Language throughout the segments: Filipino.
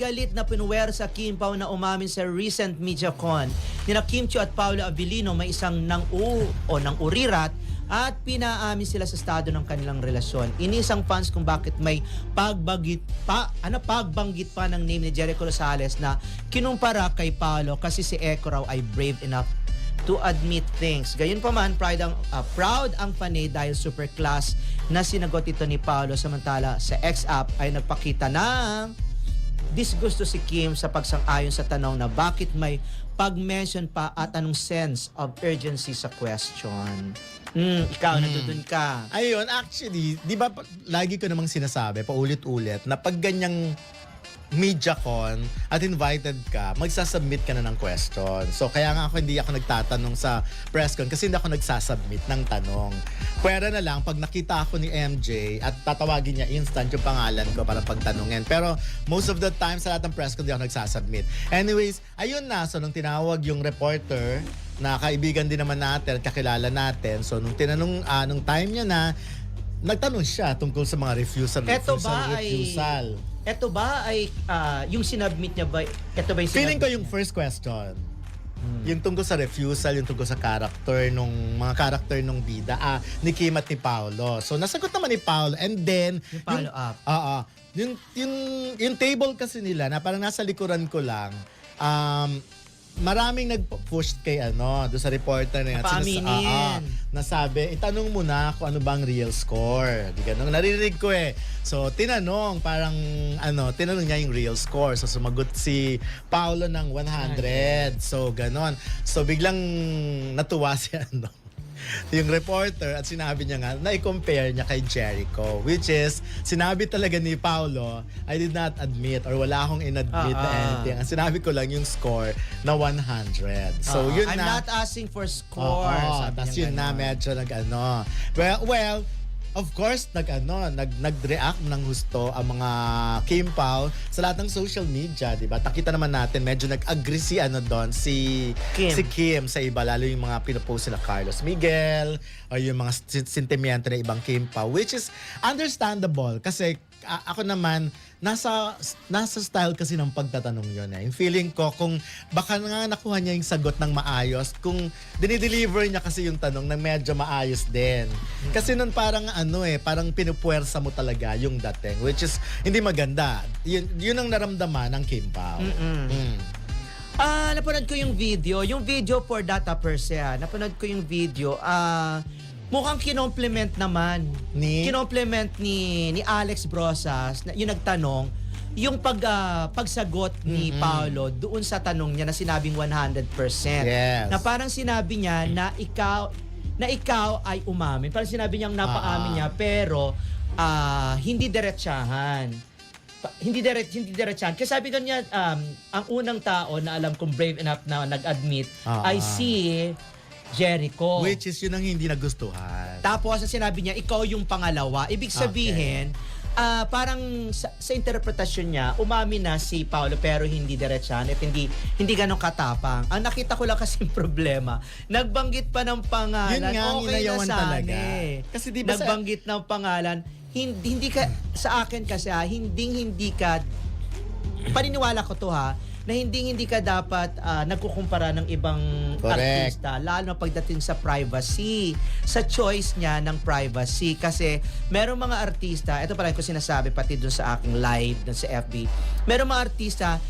galit na pinuwersa Kim Pao na umamin sa recent MediaCon. Nina Kim Chiu at Paolo Abilino may isang nang-urirat at pinaamin sila sa estado ng kanilang relasyon. Inisang fans kung bakit may pagbanggit pa ng name ni Jericho Rosales na kinumpara kay Paolo kasi si Eko raw ay brave enough to admit things. Gayunpaman, proud ang panay dahil super class na sinagot ito ni Paolo, samantala sa X-App ay nagpakita ng disgusto si Kim sa pagsang-ayon sa tanong na bakit may pag-mention pa at anong sense of urgency sa question. Ikaw, nandun ka. Ayun, actually, di ba lagi ko namang sinasabi, paulit-ulit, na pag ganyang MediaCon at invited ka, magsasubmit ka na ng question. So kaya nga hindi ako nagtatanong sa presscon kasi hindi ako nagsasubmit ng tanong. Pwera na lang pag nakita ako ni MJ at tatawagin niya instant yung pangalan ko para pagtanungin. Pero most of the time sa lahat ng presscon hindi ako nagsasubmit. Anyways, ayun na. So nung tinawag yung reporter na kaibigan din naman natin, kakilala natin. So nung tinanong, nung time niya na, nagtanong siya tungkol sa mga refusal. Ito ba ay yung sinubmit niya ba? Ito ba yung feeling ko yung first question. Yung tungkol sa refusal, yung tungkol sa mga character nung bida ni Kim at ni Paolo. So nasagot naman ni Paolo and then yung follow up. Yung table kasi nila na parang nasa likuran ko lang. Maraming nag-push kay doon sa reporter na yan. Paaminin. Nasabi, itanong mo na kung ano bang real score. Di ganun. Naririnig ko eh. So, tinanong niya yung real score. So, sumagot si Paolo ng 100. So, ganon. So, biglang natuwa si yung reporter at sinabi niya nga na i-compare niya kay Jericho, which is sinabi talaga ni Paolo, I did not admit or wala akong inadmit na anything. Ang sinabi ko lang yung score na 100. So yun I'm not asking for score. Tapos yun na medyo well, of course, nag-react ng husto ang mga Kim Pao sa lahat ng social media, di ba? Nakita naman natin, medyo nag-agree si Kim sa iba, lalo yung mga pinopost sila Carlos Miguel o yung mga sentimiento ng ibang Kim Pao, which is understandable kasi ako naman, nasa style kasi ng pagtatanong yun eh. Yung feeling ko, kung baka nga nakuha niya yung sagot ng maayos, kung dinideliver niya kasi yung tanong na medyo maayos din. Kasi nun parang parang pinupuwersa mo talaga yung dating, which is hindi maganda. Yun ang naramdaman ng Kim Pao. Napanood ko yung video for data per se. Napanood ko yung video. Mukhang kinomplement naman. Kinomplement ni Alex Brosas, yung nagtanong, yung pagsagot ni Paolo doon sa tanong niya na sinabing 100%. Yes. Na parang sinabi niya na ikaw ay umamin. Parang sinabi niyang napaamin niya pero hindi diretsahan. Hindi diretsahan. Kasi sabi doon niya, ang unang tao na alam kong brave enough na nag-admit ay si Jericho. Which is yun ang hindi nagustuhan. Tapos sinabi niya, ikaw yung pangalawa. Ibig sabihin, parang sa interpretasyon niya, umamin na si Paolo pero hindi diretsahan at hindi ganun katapang. Ang nakita ko lang kasi problema, nagbanggit pa ng pangalan. Yun nga, okay na sana talaga. Kasi di ba nagbanggit ng pangalan, hindi ka, sa akin kasi hindi ka, paniniwala ko to na hindi ka dapat nagkukumpara ng ibang artista, lalo na pagdating sa privacy, sa choice niya ng privacy. Kasi merong mga artista, ito pala ko sinasabi pati dun sa aking live dun sa FB, merong mga artista,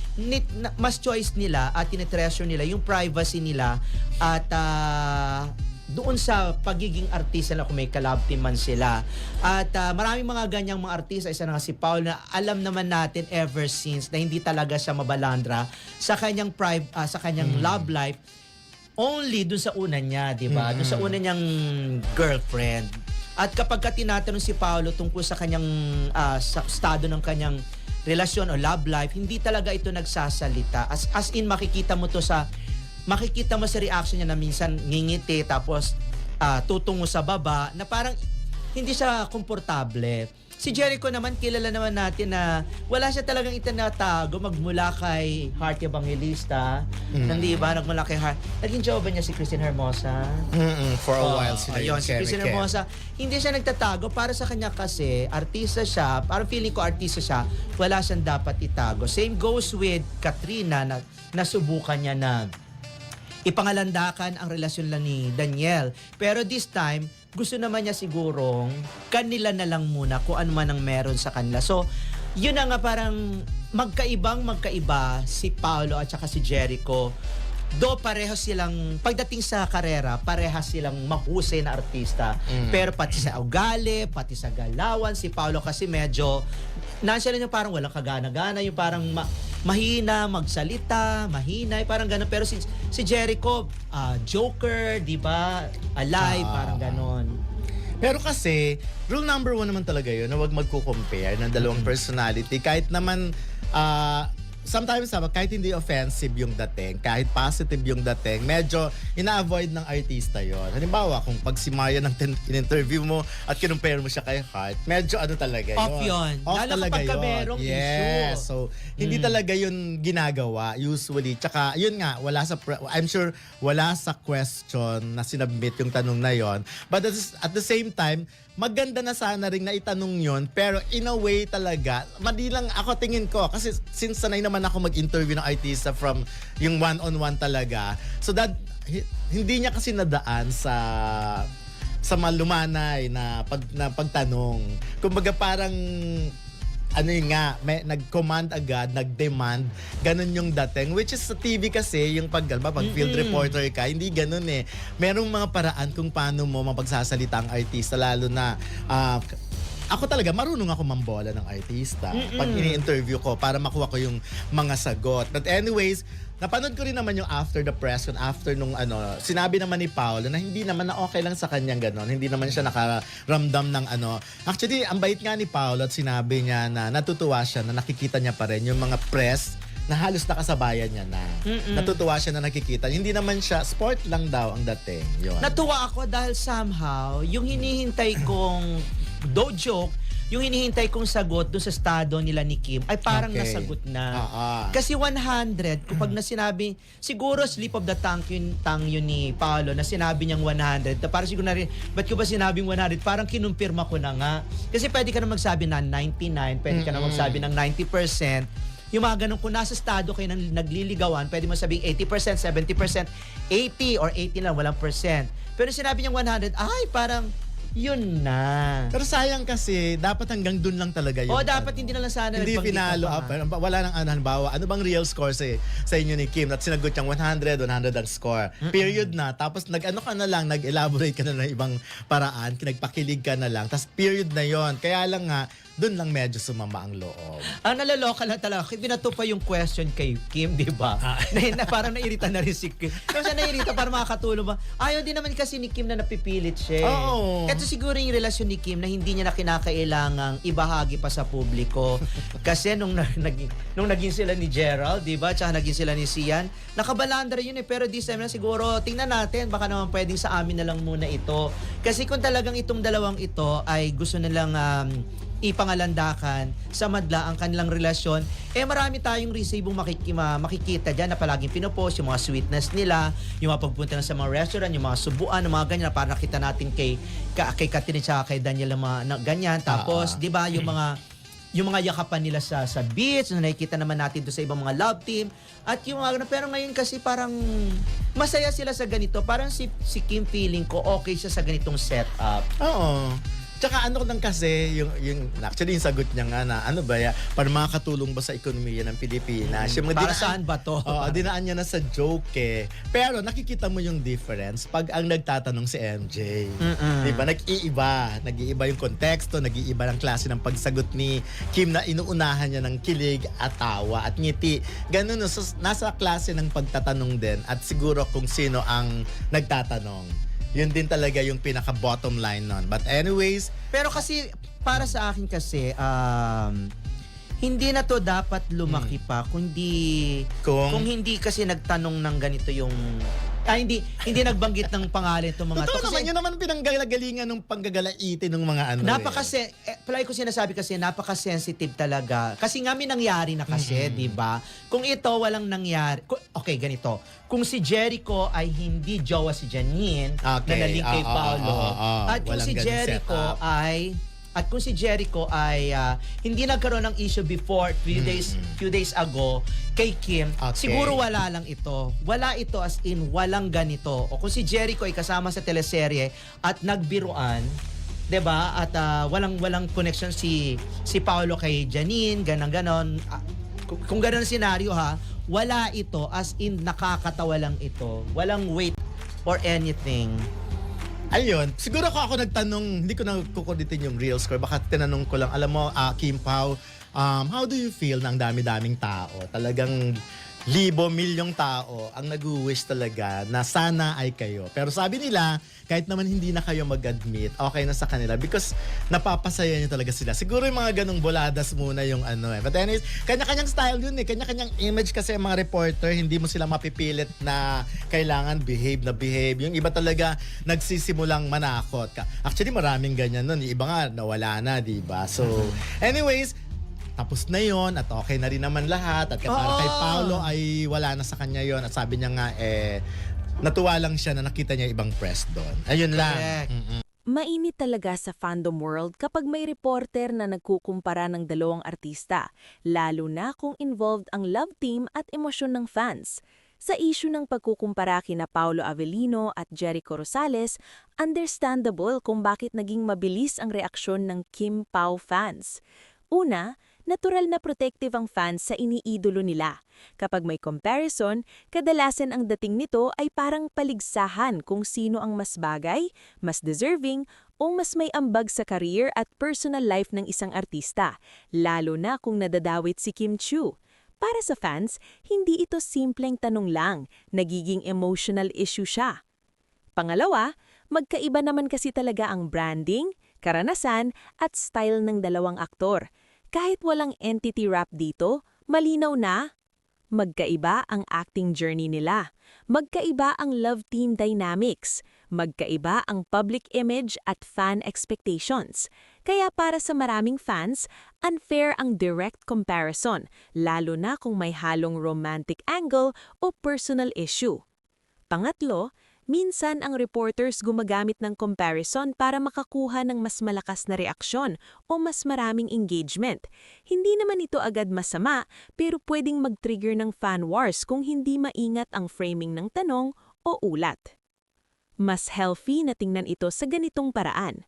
mas choice nila at tinitreasure nila yung privacy nila at doon sa pagiging artista na kung may collab team man sila. At maraming mga ganyang mga artista, isa na nga si Paul na alam naman natin ever since na hindi talaga siya mabalandra sa kanyang love life, only doon sa una niya, di ba? Doon sa una niyang girlfriend. At kapag tinatanong si Paolo tungkol sa kanyang sa estado ng kanyang relasyon o love life, hindi talaga ito nagsasalita. As in makikita mo sa reaction niya na minsan ngingiti tapos tutungo sa baba na parang hindi siya komportable. Si Jericho naman, kilala naman natin na wala siya talagang itinatago magmula kay Heart Evangelista. Hindi ba? Nagmula kay Heart. Naging jowa niya si Christine Hermosa. For a while sila Ayun, si Christine Hermosa. Hindi siya nagtatago. Para sa kanya kasi, artista siya. Parang feeling ko artista siya. Wala siyang dapat itago. Same goes with Katrina na nasubukan niya na ipangalandakan ang relasyon lang ni Daniel. Pero this time, gusto naman niya sigurong kanila na lang muna kung ano man ang meron sa kanila. So, yun na nga parang magkaiba si Paolo at saka si Jericho. Do pareho silang, pagdating sa karera, parehas silang mahusay na artista. Pero pati sa ugali, pati sa galawan, si Paolo kasi medyo, nansiya yung parang walang kagana-gana, yung parang mahina, magsalita, mahina, parang gano'n. Pero si Jericho, joker, di ba? Alive, parang gano'n. Pero kasi, rule number 1 naman talaga yun na huwag magko-compare ng dalawang personality. Kahit naman, sometimes kahit hindi offensive yung dating, kahit positive yung dating, medyo ina-avoid ng artista yon. Halimbawa, kung pag si Marian ang in-interview mo at kinumpare mo siya kay Heart, medyo ano talaga yun. Off yun. Off Lalo talaga kapag yun. merong issue. Yes. So, hindi talaga yun ginagawa usually. Tsaka, yun nga, I'm sure wala sa question na sinubmit yung tanong na yon. But at the same time, maganda na sana rin na itanong yon, pero in a way talaga, mali lang ako tingin ko kasi since sanay naman ako mag-interview ng artista from yung one-on-one talaga, so that hindi niya kasi nadaan sa malumanay na pagtanong. Kumbaga parang ano yun nga, nag-command agad, nag-demand, ganun yung dating. Which is sa TV kasi, yung pag field reporter ka, hindi ganun eh. Merong mga paraan kung paano mo mapagsasalita ang artista, lalo na ako talaga, marunong ako mambola ng artista pag ini-interview ko para makuha ko yung mga sagot. But anyways, napanood ko rin naman yung after the press, yung after nung sinabi naman ni Paolo na hindi naman na okay lang sa kanyang ganon. Hindi naman siya nakaramdam ng Actually, ang bait nga ni Paolo at sinabi niya na natutuwa siya na nakikita niya pa rin yung mga press na halos nakasabayan niya na. Natutuwa siya na nakikita. Hindi naman siya, sport lang daw ang dating. Yun. Natuwa ako dahil somehow, yung hinihintay kong joke, yung hinihintay kong sagot doon sa estado nila ni Kim ay parang nasagot na. Kasi 100, kapag na sinabi, siguro slip of the tongue yun ni Paolo na sinabi niyang 100. Parang siguro na rin, ba't ko ba sinabing 100? Parang kinumpirma ko na nga. Kasi pwede ka na magsabi na 99, pwede ka na magsabi ng 90%. Yung mga ganun, kung nasa estado kayo ng nagliligawan, pwede mo sabing 80%, 70%, 80 or 80 lang, walang percent. Pero sinabi niyang 100, ay parang yun na. Pero sayang kasi, dapat hanggang dun lang talaga yun. Dapat hindi na lang sana hindi nagbanggit finalo pa. up. Wala nang halimbawa, ano bang real score sa inyo ni Kim? At sinagot niyang 100 ang score. Period na. Tapos nag-elaborate ka na ng ibang paraan, nagpakilig ka na lang. Tapos period na yon. Kaya lang nga, doon lang medyo sumama ang loob. Ang nalaloka lang talaga, binato pa yung question kay Kim, di ba? Na parang nairita na rin si Kim. Kasi nairita para makakatulong ba? Ayaw din naman kasi ni Kim na napipilit siya. Oo. Ito siguro yung relasyon ni Kim na hindi niya na kinakailangang ibahagi pa sa publiko. Kasi nung naging sila ni Gerald, di ba? Tsaka naging sila ni Sian, nakabalandra yun eh. Pero this time na siguro, tingnan natin, baka naman pwedeng sa amin na lang muna ito. Kasi kung talagang itong dalawang ito ay gusto nilang ipangalandakan sa madla ang kanilang relasyon, marami tayong resibong makikita dyan na palaging pinopost, yung mga sweetness nila, yung mga pagpunta na sa mga restaurant, yung mga subuan, yung mga ganyan, para nakita natin kay Katrin at kay Daniel na ganyan. Tapos, di ba, yung mga yakapan nila sa beach, na nakikita naman natin doon sa ibang mga love team, at yung mga pero ngayon kasi parang masaya sila sa ganito. Parang si Kim, feeling ko okay siya sa ganitong setup. Oo. Tsaka lang kasi, actually yung sagot niya nga na, para makakatulong ba sa ekonomiya ng Pilipinas? Para saan ba to? Dinaan niya na sa joke eh. Pero nakikita mo yung difference pag ang nagtatanong si MJ. Diba? Nag-iiba yung konteksto, nag-iiba ang klase ng pagsagot ni Kim na inuunahan niya ng kilig at tawa at ngiti. Ganun, so, nasa klase ng pagtatanong din at siguro kung sino ang nagtatanong. Yun din talaga yung pinaka-bottom line nun. But anyways... Pero kasi, para sa akin kasi, hindi na to dapat lumaki pa, kung hindi kasi nagtanong ng ganito yung hindi nagbanggit ng pangalan itong mga Totoo to. naman, yun naman pinanggagalingan ng panggagalaitin ng mga ano Palagi ko sinasabi kasi napaka-sensitive talaga. Kasi nga may nangyari na kasi, di ba? Kung ito walang nangyari, okay, ganito. Kung si Jericho ay hindi jowa si Janine na naling kay Paolo, at kung Walang si ganun Jericho setup. ay hindi nagkaroon ng issue before few days ago kay Kim, Okay. siguro wala lang ito. Wala ito as in walang ganito. O kung si Jericho ay kasama sa teleserye at nagbiruan, 'di ba? At walang connection si Paolo kay Janine, ganon. Kung ganon ang senaryo ha, wala ito as in nakakatawa lang ito. Walang weight or anything. Ayun, siguro ako nagtanong, hindi ko na kukulitin yung real score. Baka tinanong ko lang, alam mo, Kim Pao, how do you feel na ang dami-daming tao? Talagang milyong tao ang nag-wish talaga na sana ay kayo. Pero sabi nila, kahit naman hindi na kayo mag-admit, okay na sa kanila because napapasaya niyo talaga sila. Siguro yung mga ganong boladas muna yung ano eh. But anyways, kanya-kanyang style yun eh. Kanya-kanyang image kasi ang mga reporter, hindi mo sila mapipilit na kailangan behave na behave. Yung iba talaga nagsisimulang manakot ka. Actually, maraming ganyan nun. Yung iba nga, nawala na, di ba? So, anyways, tapos na yon at okay na rin naman lahat at para kay Paolo ay wala na sa kanya yon at sabi niya nga natuwa lang siya na nakita niya ibang press doon. Ayun lang. Mainit talaga sa fandom world kapag may reporter na nagkukumpara ng dalawang artista, lalo na kung involved ang love team at emosyon ng fans. Sa issue ng pagkukumpara kina Paolo Avellino at Jericho Rosales, understandable kung bakit naging mabilis ang reaksyon ng Kim Pao fans. Una, natural na protective ang fans sa iniidolo nila. Kapag may comparison, kadalasan ang dating nito ay parang paligsahan kung sino ang mas bagay, mas deserving, o mas may ambag sa career at personal life ng isang artista, lalo na kung nadadawit si Kim Chiu. Para sa fans, hindi ito simpleng tanong lang, nagiging emotional issue siya. Pangalawa, magkaiba naman kasi talaga ang branding, karanasan at style ng dalawang aktor. Kahit walang entity rap dito, malinaw na magkaiba ang acting journey nila. Magkaiba ang love team dynamics. Magkaiba ang public image at fan expectations. Kaya para sa maraming fans, unfair ang direct comparison, lalo na kung may halong romantic angle o personal issue. Pangatlo, minsan ang reporters gumagamit ng comparison para makakuha ng mas malakas na reaksyon o mas maraming engagement. Hindi naman ito agad masama, pero pwedeng mag-trigger ng fan wars kung hindi maingat ang framing ng tanong o ulat. Mas healthy na tingnan ito sa ganitong paraan.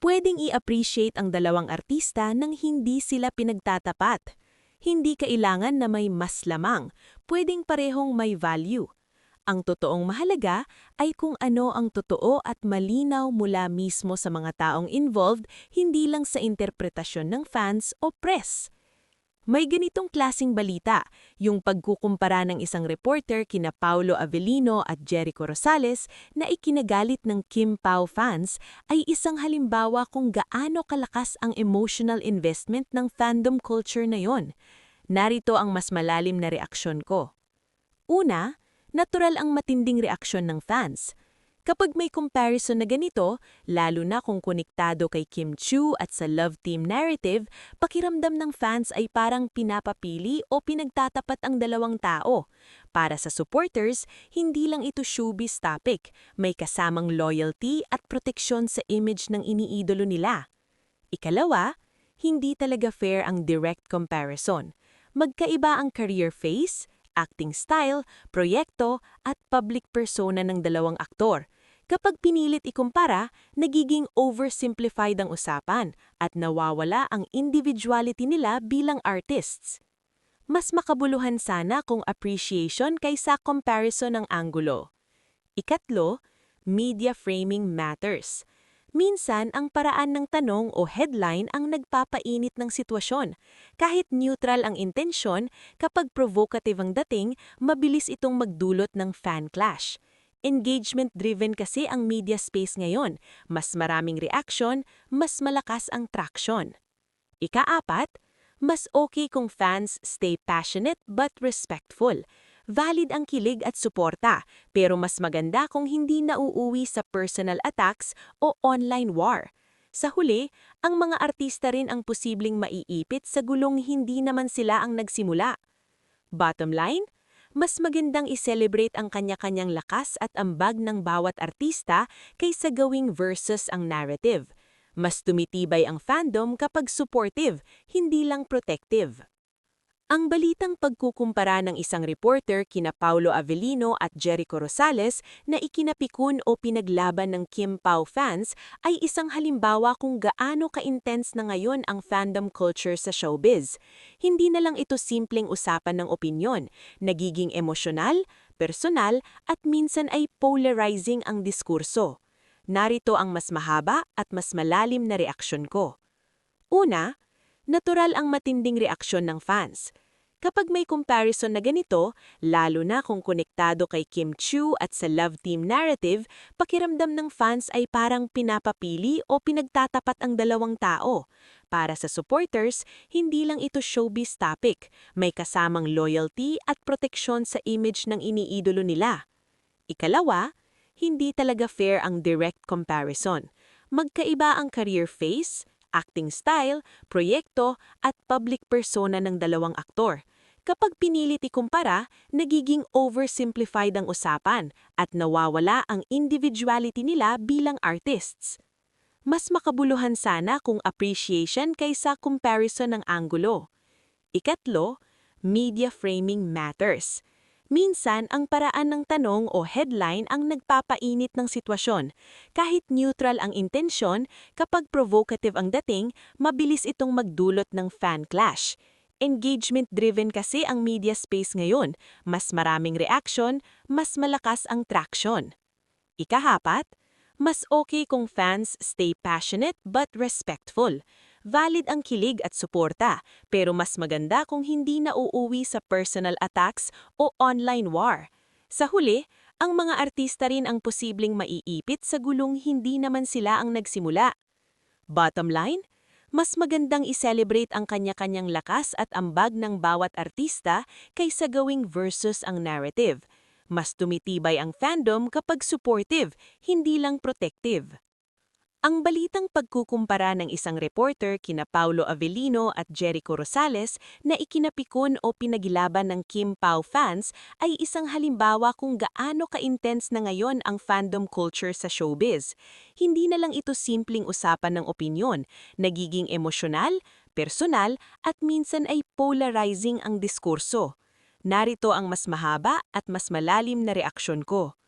Pwedeng i-appreciate ang dalawang artista nang hindi sila pinagtatapat. Hindi kailangan na may mas lamang, pwedeng parehong may value. Ang totoong mahalaga ay kung ano ang totoo at malinaw mula mismo sa mga taong involved, hindi lang sa interpretasyon ng fans o press. May ganitong klasing balita, yung pagkukumpara ng isang reporter kina Paolo Avellino at Jericho Rosales na ikinagalit ng Kim Pao fans ay isang halimbawa kung gaano kalakas ang emotional investment ng fandom culture na yon. Narito ang mas malalim na reaksyon ko. Una, natural ang matinding reaksyon ng fans. Kapag may comparison na ganito, lalo na kung konektado kay Kim Chiu at sa love team narrative, pakiramdam ng fans ay parang pinapapili o pinagtatapat ang dalawang tao. Para sa supporters, hindi lang ito showbiz topic, may kasamang loyalty at proteksyon sa image ng iniidolo nila. Ikalawa, hindi talaga fair ang direct comparison. Magkaiba ang career phase, acting style, proyekto at public persona ng dalawang aktor. Kapag pinilit ikumpara, nagiging oversimplified ang usapan at nawawala ang individuality nila bilang artists. Mas makabuluhan sana kung appreciation kaysa comparison ng anggulo. Ikatlo, media framing matters. Minsan, ang paraan ng tanong o headline ang nagpapainit ng sitwasyon. Kahit neutral ang intensyon, kapag provocative ang dating, mabilis itong magdulot ng fan clash. Engagement-driven kasi ang media space ngayon. Mas maraming reaction, mas malakas ang traction. Ikaapat, mas okay kung fans stay passionate but respectful. Valid ang kilig at suporta, pero mas maganda kung hindi nauuwi sa personal attacks o online war. Sa huli, ang mga artista rin ang posibleng maiipit sa gulong hindi naman sila ang nagsimula. Bottom line, mas magandang i-celebrate ang kanya-kanyang lakas at ambag ng bawat artista kaysa gawing versus ang narrative. Mas tumitibay ang fandom kapag supportive, hindi lang protective. Ang balitang pagkukumpara ng isang reporter kina Paulo Avellino at Jericho Rosales na ikinapikon o pinaglaban ng Kim Pao fans ay isang halimbawa kung gaano ka-intense na ngayon ang fandom culture sa showbiz. Hindi na lang ito simpleng usapan ng opinyon, nagiging emosyonal, personal at minsan ay polarizing ang diskurso. Narito ang mas mahaba at mas malalim na reaksyon ko. Una, natural ang matinding reaksyon ng fans. Kapag may comparison na ganito, lalo na kung konektado kay Kim Chiu at sa love team narrative, pakiramdam ng fans ay parang pinapapili o pinagtatapat ang dalawang tao. Para sa supporters, hindi lang ito showbiz topic, may kasamang loyalty at proteksyon sa image ng iniidolo nila. Ikalawa, hindi talaga fair ang direct comparison. Magkaiba ang career phase, acting style, proyekto at public persona ng dalawang aktor. Kapag pinilit ikumpara, nagiging oversimplified ang usapan at nawawala ang individuality nila bilang artists. Mas makabuluhan sana kung appreciation kaysa comparison ng anggulo. Ikatlo, media framing matters. Minsan, ang paraan ng tanong o headline ang nagpapainit ng sitwasyon. Kahit neutral ang intensyon, kapag provocative ang dating, mabilis itong magdulot ng fan clash. Engagement-driven kasi ang media space ngayon. Mas maraming reaction, mas malakas ang traction. Ikahapat, mas okay kung fans stay passionate but respectful. Valid ang kilig at suporta, pero mas maganda kung hindi nauuwi sa personal attacks o online war. Sa huli, ang mga artista rin ang posibleng maiipit sa gulong hindi naman sila ang nagsimula. Bottom line, mas magandang i-celebrate ang kanya-kanyang lakas at ambag ng bawat artista kaysa gawing versus ang narrative. Mas tumitibay ang fandom kapag supportive, hindi lang protective. Ang balitang pagkukumpara ng isang reporter kina Paulo Avellino at Jericho Rosales na ikinapikon o pinagilaban ng Kim Pao fans ay isang halimbawa kung gaano ka-intense na ngayon ang fandom culture sa showbiz. Hindi na lang ito simpleng usapan ng opinyon, nagiging emosyonal, personal at minsan ay polarizing ang diskurso. Narito ang mas mahaba at mas malalim na reaksyon ko.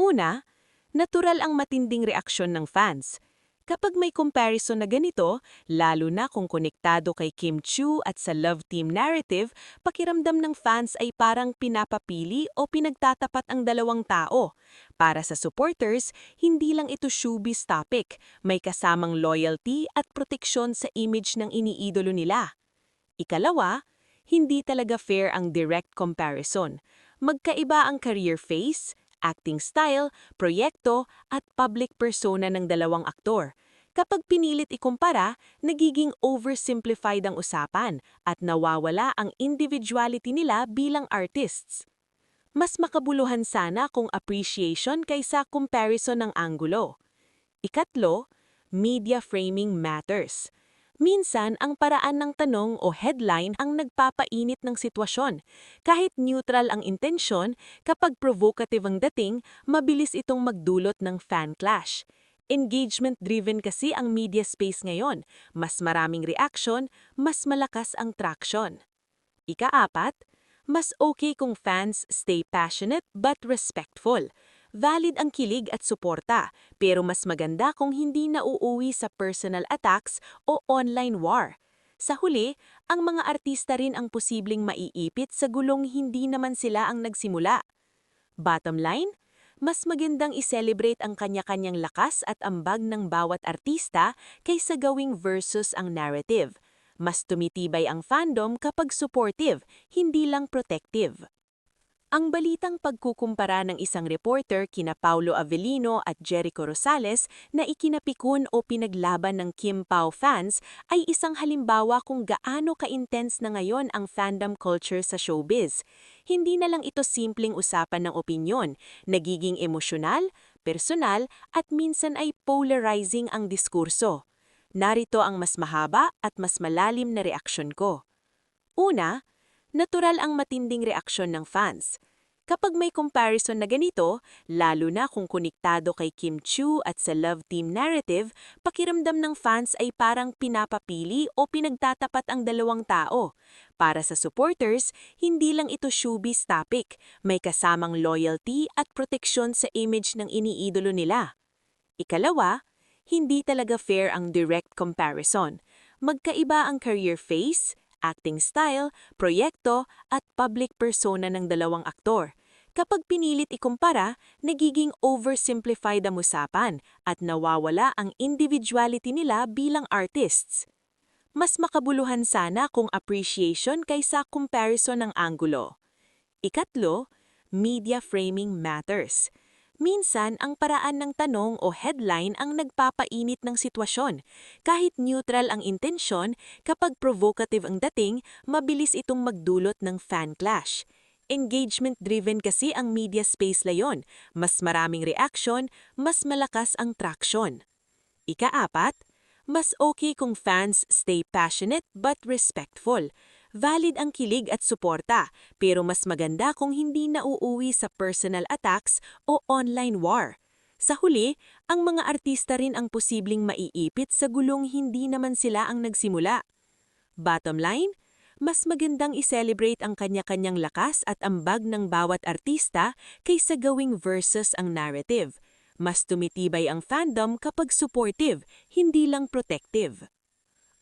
Una, natural ang matinding reaksyon ng fans. Kapag may comparison na ganito, lalo na kung konektado kay Kim Chiu at sa love team narrative, pakiramdam ng fans ay parang pinapapili o pinagtatapat ang dalawang tao. Para sa supporters, hindi lang ito showbiz topic, may kasamang loyalty at proteksyon sa image ng iniidolo nila. Ikalawa, hindi talaga fair ang direct comparison. Magkaiba ang career phase, acting style, proyekto at public persona ng dalawang aktor. Kapag pinilit ikumpara, nagiging oversimplified ang usapan at nawawala ang individuality nila bilang artists. Mas makabuluhan sana kung appreciation kaysa comparison ng anggulo. Ikatlo, media framing matters. Minsan, ang paraan ng tanong o headline ang nagpapainit ng sitwasyon. Kahit neutral ang intensyon, kapag provocative ang dating, mabilis itong magdulot ng fan clash. Engagement-driven kasi ang media space ngayon. Mas maraming reaction, mas malakas ang traction. Ikaapat, mas okay kung fans stay passionate but respectful. Valid ang kilig at suporta, pero mas maganda kung hindi nauuwi sa personal attacks o online war. Sa huli, ang mga artista rin ang posibleng maiipit sa gulong hindi naman sila ang nagsimula. Bottom line, mas magandang i-celebrate ang kanya-kanyang lakas at ambag ng bawat artista kaysa gawing versus ang narrative. Mas tumitibay ang fandom kapag supportive, hindi lang protective. Ang balitang pagkukumpara ng isang reporter kina Paulo Avellino at Jericho Rosales na ikinapikon o pinaglaban ng Kim Pao fans ay isang halimbawa kung gaano ka-intense na ngayon ang fandom culture sa showbiz. Hindi na lang ito simpleng usapan ng opinyon, nagiging emosyonal, personal at minsan ay polarizing ang diskurso. Narito ang mas mahaba at mas malalim na reaksyon ko. Una, natural ang matinding reaksyon ng fans. Kapag may comparison na ganito, lalo na kung konektado kay Kim Chiu at sa love team narrative, pakiramdam ng fans ay parang pinapapili o pinagtatapat ang dalawang tao. Para sa supporters, hindi lang ito showbiz topic, may kasamang loyalty at proteksyon sa image ng iniidolo nila. Ikalawa, hindi talaga fair ang direct comparison. Magkaiba ang career phase, acting style, proyekto at public persona ng dalawang aktor. Kapag pinilit ikumpara, nagiging oversimplified ang usapan at nawawala ang individuality nila bilang artists. Mas makabuluhan sana kung appreciation kaysa comparison ng anggulo. Ikatlo, media framing matters. Minsan, ang paraan ng tanong o headline ang nagpapainit ng sitwasyon. Kahit neutral ang intensyon, kapag provocative ang dating, mabilis itong magdulot ng fan clash. Engagement-driven kasi ang media space layon. Mas maraming reaction, mas malakas ang traction. Ikaapat, mas okay kung fans stay passionate but respectful. Valid ang kilig at suporta, pero mas maganda kung hindi nauuwi sa personal attacks o online war. Sa huli, ang mga artista rin ang posibleng maiipit sa gulong hindi naman sila ang nagsimula. Bottom line, mas magandang i-celebrate ang kanya-kanyang lakas at ambag ng bawat artista kaysa gawing versus ang narrative. Mas tumitibay ang fandom kapag supportive, hindi lang protective.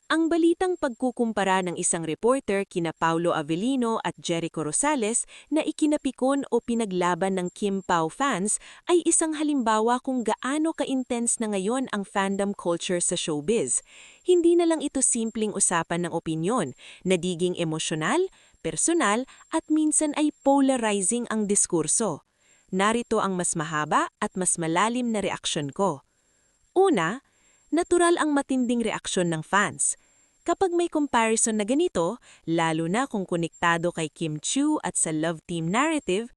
Ang balitang pagkukumpara ng isang reporter kina Paulo Avellino at Jericho Rosales na ikinapikon o pinaglaban ng Kim Pao fans ay isang halimbawa kung gaano ka-intense na ngayon ang fandom culture sa showbiz. Hindi na lang ito simpleng usapan ng opinyon, nagiging emosyonal, personal at minsan ay polarizing ang diskurso. Narito ang mas mahaba at mas malalim na reaksyon ko. Una, natural ang matinding reaksyon ng fans. Kapag may comparison na ganito, lalo na kung konektado kay Kim Chiu at sa love team narrative,